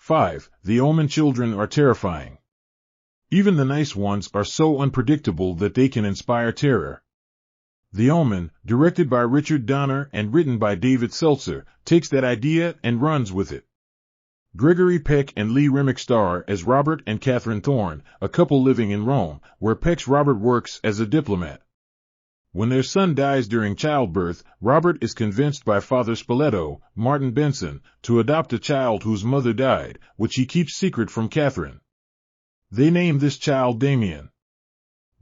5. The Omen children are terrifying. Even the nice ones are so unpredictable that they can inspire terror. The Omen, directed by Richard Donner and written by David Seltzer, takes that idea and runs with it. Gregory Peck and Lee Remick star as Robert and Catherine Thorne, a couple living in Rome, where Peck's Robert works as a diplomat. When their son dies during childbirth, Robert is convinced by Father Spoleto, Martin Benson, to adopt a child whose mother died, which he keeps secret from Catherine. They name this child Damien.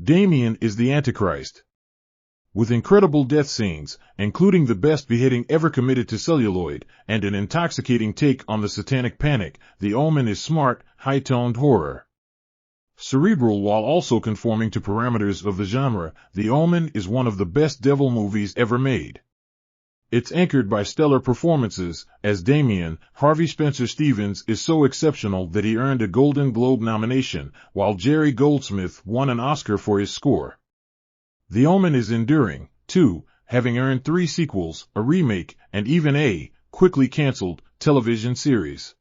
Damien is the Antichrist. With incredible death scenes, including the best beheading ever committed to celluloid, and an intoxicating take on the satanic panic, The Omen is smart, high-toned horror. Cerebral while also conforming to parameters of the genre, The Omen is one of the best devil movies ever made. It's anchored by stellar performances. As Damien, Harvey Spencer Stevens is so exceptional that he earned a Golden Globe nomination, while Jerry Goldsmith won an Oscar for his score. The Omen is enduring, too, having earned 3 sequels, a remake, and even a, quickly cancelled, television series.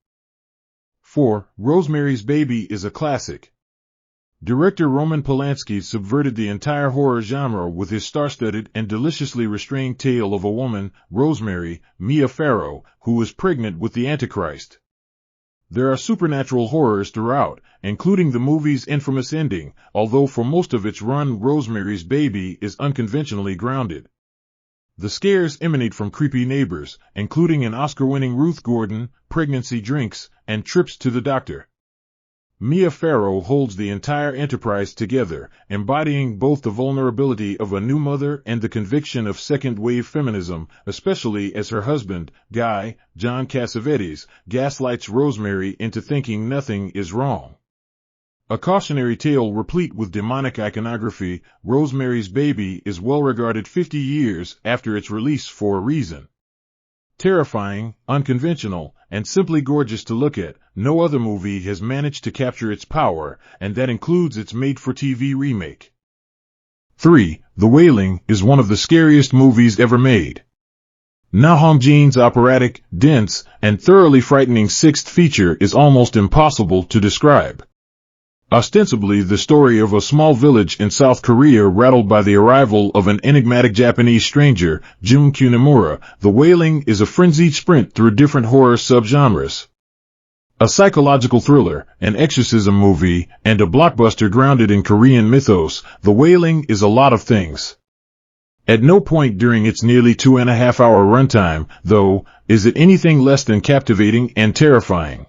4. Rosemary's Baby is a classic. Director Roman Polanski subverted the entire horror genre with his star-studded and deliciously restrained tale of a woman, Rosemary, Mia Farrow, who is pregnant with the Antichrist. There are supernatural horrors throughout, including the movie's infamous ending, although for most of its run Rosemary's Baby is unconventionally grounded. The scares emanate from creepy neighbors, including an Oscar-winning Ruth Gordon, pregnancy drinks, and trips to the doctor. Mia Farrow holds the entire enterprise together, embodying both the vulnerability of a new mother and the conviction of second-wave feminism, especially as her husband, Guy, John Cassavetes, gaslights Rosemary into thinking nothing is wrong. A cautionary tale replete with demonic iconography, Rosemary's Baby is well regarded 50 years after its release for a reason. Terrifying, unconventional, and simply gorgeous to look at, no other movie has managed to capture its power, and that includes its made-for-TV remake. 3. The Wailing is one of the scariest movies ever made. Nahum Jean's operatic, dense, and thoroughly frightening sixth feature is almost impossible to describe. Ostensibly the story of a small village in South Korea rattled by the arrival of an enigmatic Japanese stranger, Jun Kunemura, The Wailing is a frenzied sprint through different horror subgenres. A psychological thriller, an exorcism movie, and a blockbuster grounded in Korean mythos, The Wailing is a lot of things. At no point during its nearly 2.5-hour runtime, though, is it anything less than captivating and terrifying.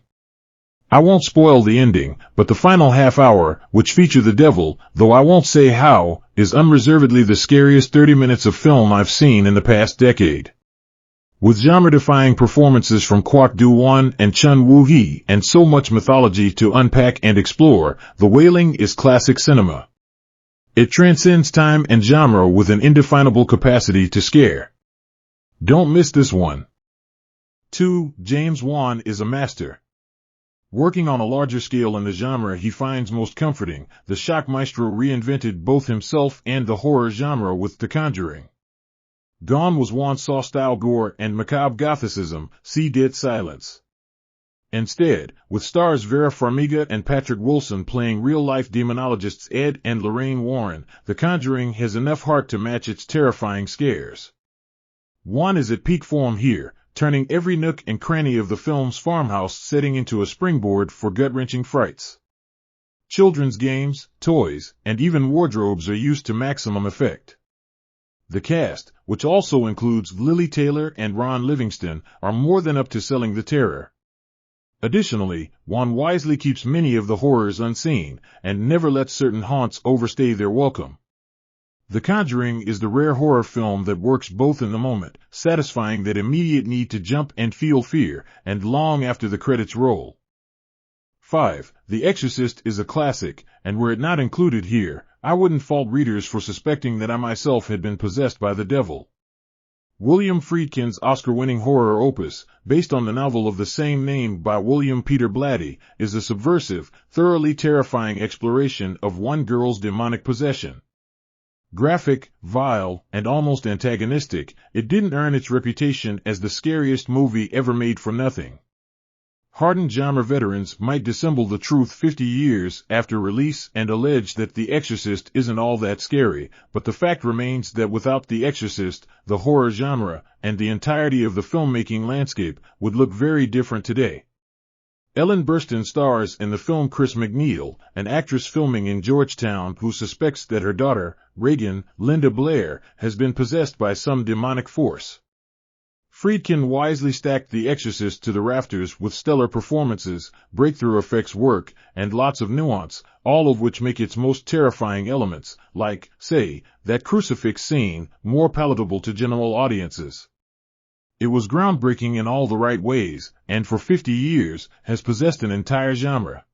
I won't spoil the ending, but the final half hour, which feature the devil, though I won't say how, is unreservedly the scariest 30 minutes of film I've seen in the past decade. With genre-defying performances from Kwak Do-won and Chun Woo-hee and so much mythology to unpack and explore, The Wailing is classic cinema. It transcends time and genre with an indefinable capacity to scare. Don't miss this one. 2. James Wan is a master. Working on a larger scale in the genre he finds most comforting, the shock maestro reinvented both himself and the horror genre with The Conjuring. Gone was Wan's saw-style gore and macabre gothicism, see Dead Silence. Instead, with stars Vera Farmiga and Patrick Wilson playing real-life demonologists Ed and Lorraine Warren, The Conjuring has enough heart to match its terrifying scares. Wan is at peak form here, turning every nook and cranny of the film's farmhouse setting into a springboard for gut-wrenching frights. Children's games, toys, and even wardrobes are used to maximum effect. The cast, which also includes Lily Taylor and Ron Livingston, are more than up to selling the terror. Additionally, Wan wisely keeps many of the horrors unseen, and never lets certain haunts overstay their welcome. The Conjuring is the rare horror film that works both in the moment, satisfying that immediate need to jump and feel fear, and long after the credits roll. 5. The Exorcist is a classic, and were it not included here, I wouldn't fault readers for suspecting that I myself had been possessed by the devil. William Friedkin's Oscar-winning horror opus, based on the novel of the same name by William Peter Blatty, is a subversive, thoroughly terrifying exploration of one girl's demonic possession. Graphic, vile, and almost antagonistic, it didn't earn its reputation as the scariest movie ever made for nothing. Hardened genre veterans might dissemble the truth 50 years after release and allege that The Exorcist isn't all that scary, but the fact remains that without The Exorcist, the horror genre, and the entirety of the filmmaking landscape, would look very different today. Ellen Burstyn stars in the film Chris McNeil, an actress filming in Georgetown who suspects that her daughter, Reagan, Linda Blair, has been possessed by some demonic force. Friedkin wisely stacked The Exorcist to the rafters with stellar performances, breakthrough effects work, and lots of nuance, all of which make its most terrifying elements, like, say, that crucifix scene, more palatable to general audiences. It was groundbreaking in all the right ways, and for 50 years, has possessed an entire genre.